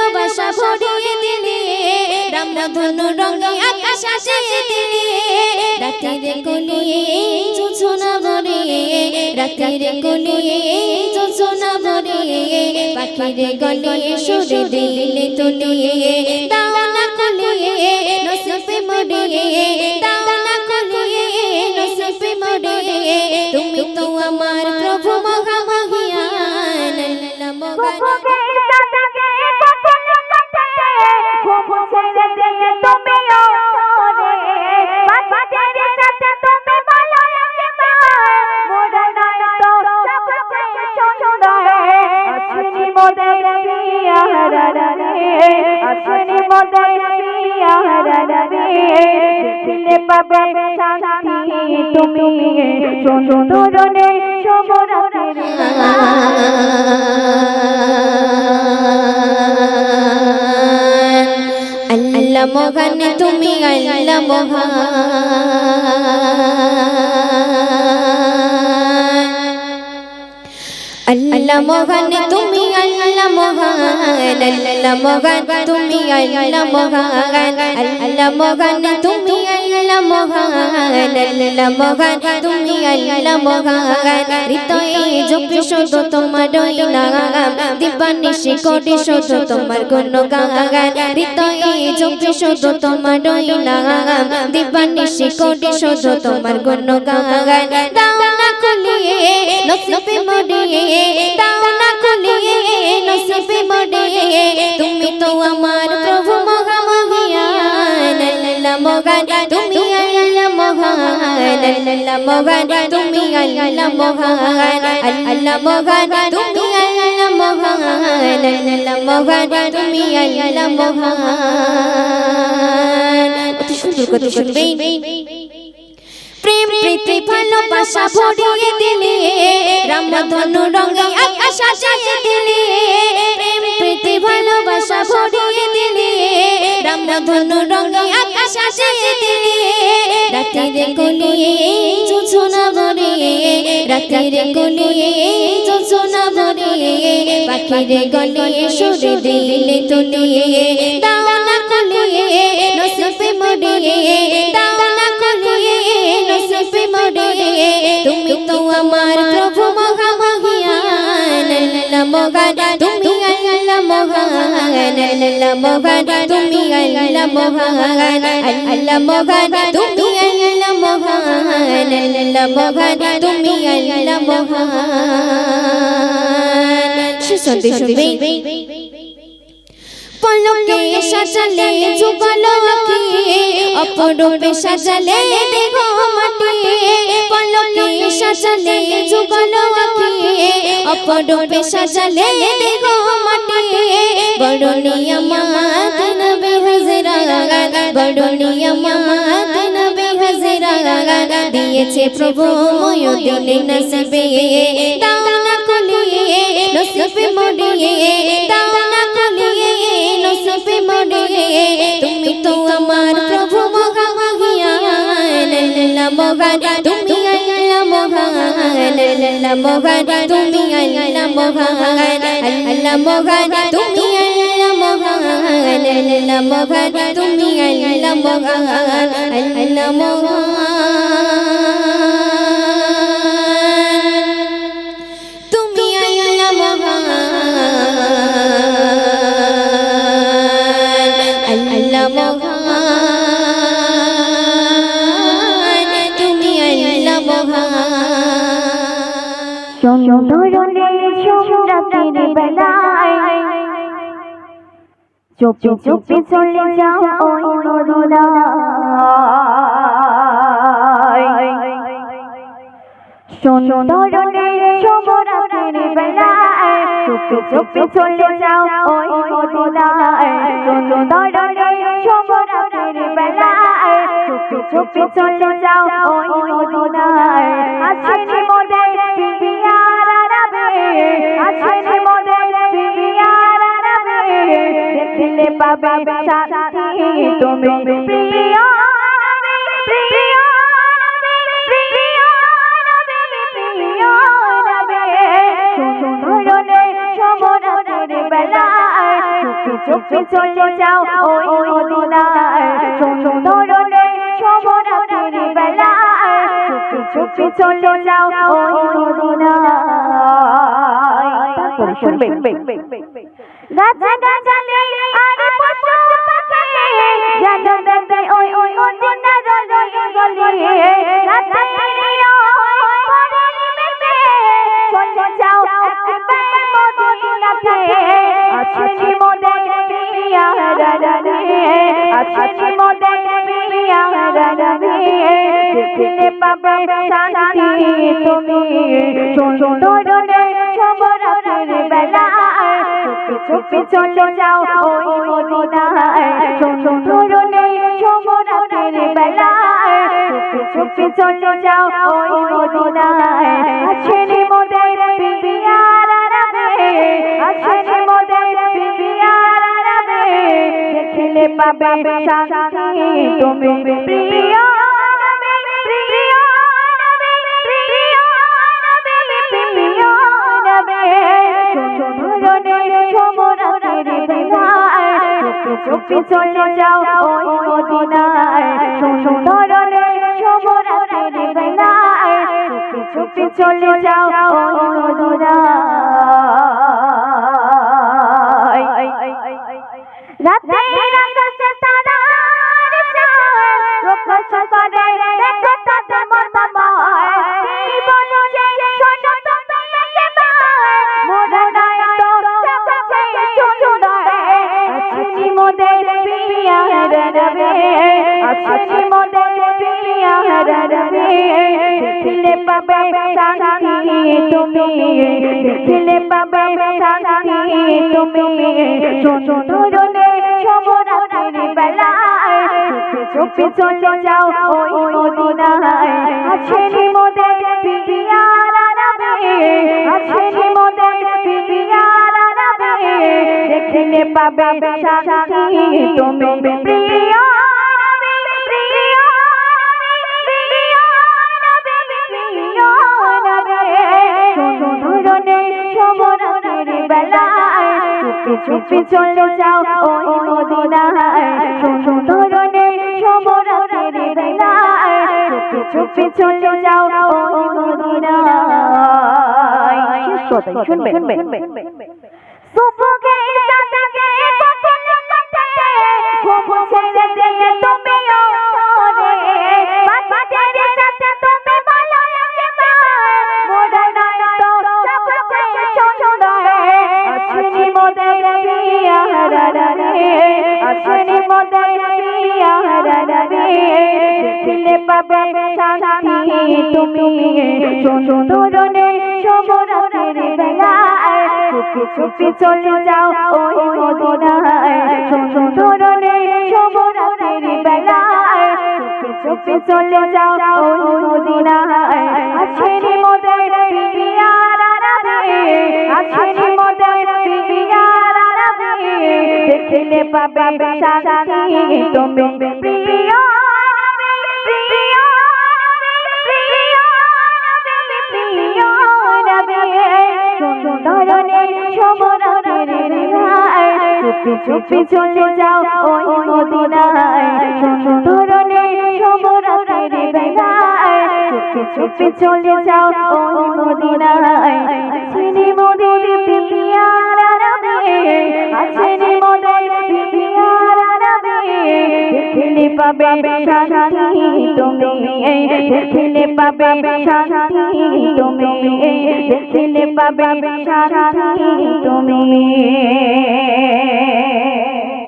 ভালোবাসা ভরিয়ে দিলে রামধনু রঙে আকাশ সাজিয়ে দিলে রাতের কোলে জোছনা ভরে রাতের কোলে জোছনা ভরে পাখির গলে সুরে দিলে তুলে দাও না কোলে নসিবে মোরে দাও না কোলে নসিবে মোরে তুমি তো আমার প্রভু মহামহিয়ান আল্লাহ মহান তুমি সুন্দরনে আল্লাহ মহান তুমি আল্লাহ মহান আল্লাহ মহান তুমি আল্লাহ মহান আল্লাহ মহান তুমি আল্লাহ মহান আল্লাহ মহান তুমি আল্লাহ মহান আল্লাহ মহান তুমি আল্লাহ মহান হৃদয়ে জপি শুধু তোমার নাম দিবানিশি করি শুধু তোমার গুণগান হৃদয়ে জপি শুধু তোমার নাম দিবানিশি করি শুধু তোমার গুণগান দাও না খুলিয়ে নসিবে মোরে দাও না খুলিয়ে নসিবে মোরে তুমি তো আমার প্রভু মহামহিয়ান আল্লাহ মহান তুমি আল্লাহ মহান আল্লাহ মহান তুমি আল্লাহ মহান আল্লাহ মহান তুমি আল্লাহ মহান আল্লাহ মহান তুমি আল্লাহ মহান অতি সুন্দর কথা শুনবেন প্রেম প্রীতি ভালোবাসা ভরিয়ে দিলে রামধনু রঙে আকাশ সাজিয়ে দিলে প্রেম প্রীতি ভালোবাসা ভরিয়ে দিলে রামধনু রঙে আকাশ সাজিয়ে দিলে রাতের কোলে জোছনা ভরে রাতের কোলে জোছনা ভরে পাখির গলে সুরে দিলে তুলে দাও না কোলে নসিবে মোরে দাও না কোলে নসিবে মোরে তুমি তো আমার প্রভু মহামহিয়ান আল্লাহ মহান তুমি আল্লাহ মহান আল্লাহ মহান তুমি আল্লাহ মহান আল্লাহ মহান তুমি আল্লাহ মহান আল্লাহ মহান তুমি আল্লাহ মহান সুসন্তে শুনবে পলকে সাজালে যুগলো আঁখি অপরূপে সাজালে দেহ মাটি পলকে সাজালে যুগলো আঁখি অপরূপে সাজালে দেহ মাটি বড় নিয়ামত নবী হাজরা বড় নিয়ামত নবী হাজরা দিয়েছে প্রভু ময়দিনে নসিবে দাও না খুলিয়ে নসিবে মোরে দাও না খুলিয়ে নসিবে মোরে তুমি তো আমার প্রভু মহামহিয়ান আল্লাহ মহান তুমি আল্লাহ মহান আল্লাহ মহান তুমি আল্লাহ মহান আল্লাহ মহান তুমি আল্লাহ মহান আল্লাহ মহান তুমি আল্লাহ মহান আল্লাহ মহান তুমি আল্লাহ মহান আল্লাহ মহান তুমি আল্লাহ মহান সুন্দরনে রাতের বেলায় চুপি চুপি চলে যাও ওই মদিনায় সুন্দরনে রাতের বেলায় চুপি চুপি চলে যাও ওই মদিনায় সুন্দরনে রাতের বেলায় চুপি চুপি চলে যাও ওই মদিনায় আসেনি মোদের পিয়ারা নবী আসেনি মোদের পিয়ারা নবী দেখলে পাবে শান্তি তুমি প্রিয় নবী প্রিয় নবী প্রিয় নবী প্রিয় নবী সুন্দরনে রাতের বেলায় চুপি চুপি চলে যাও ওই মদিনায় সুন্দর শুভরাত্রির বেলায় চুপি চুপি চলে যাও ওই মদিনায় শুনবে গাছে গাছালি আর পশু পাখি যেন দেখে ওই মদিনার গলি রাতে চলে যাও একবার মদিনাতে আছেনি মোদের পিয়ারা রানী আছেনি মোদের পিয়ারা রানী দেখলে পাবে শান্তি তুমি সুন্দর শুভরাত্রির বেলায় চুপি চুপি চলে যাও ওই মদিনায় সুন্দর শুভরাত্রির বেলায় চুপি চুপি চলে যাও ওই মদিনায় আছেনি মোদের পিয়ারা রানী আছেনি মোদের পিয়ারা রানী দেখলে পাবে শান্তি তুমি প্রিয় চুপি চলে যাও ওই মদিনায় সুন্দর শুভরাত্রির বেলায় চুপি চুপি চলে যাও ওই মদিনায় রাতে আকাশে তারার চাঁদ প্রকাশ করে দেখো তাদের মর্তমায় কি বলছে শোনো তুমি একবার মোরা নাই তো দেখছে সুন্দর আছেনি মোদের পিয়ারা রবে আছেনি মোদের পিয়ারা রবে দেখলে পাবে শান্তি তুমি দেখলে পাবে শান্তি তুমি সুন্দর শুভরাত্রির বেলায় চুপি চলে যাও ওই মদিনায় আছেনি মোদের পিয়ারা রবে আছেনি মোদের পিয়ারা রবে দেখলে পাবে শান্তি তুমি প্রিয় চুপি চলে যাও ওই মদিনায় সুন্দর শুভরাত্রির বেলায় চুপি চুপি চলে যাও ওই মদিনায় শুনবে সুবহে সাদকে কখন কাটে ঘুম ছেড়ে দিলে তুমি ওরে বাজারে যাচ্ছে তুমি ভালো একবার মোরা নাই তো সবচেয়ে সুন্দর আছেনি মোদের পিয়ারা রানী আছেনি মোদের পিয়ারা রানী দেখলে পাবে শান্তি তুমি সুন্দর শুভরাত্রির বেলায় চুপি চুপি চলে যাও ওই মদিনায় সুন্দর শুভরাত্রির বেলায় চুপি চুপি চলে যাও ওই মদিনায় আছেনি মোদের পিয়ারা রানী আছেনি মোদের পিয়ারা রানী দেখলে পাবে শান্তি তুমি প্রিয় চুপি চুপি চলে যাও ওই মদিনায় সুন্দর শুভরাত্রির বেলায় চুপি চুপি চলে যাও ওই মদিনায় আছেনি মোদের পিয়ারা রানী আছেনি মোদের পিয়ারা রানী দেখলে পাবে শান্তি তুমি দেখলে পাবে শান্তি তুমি দেখলে পাবে শান্তি তুমি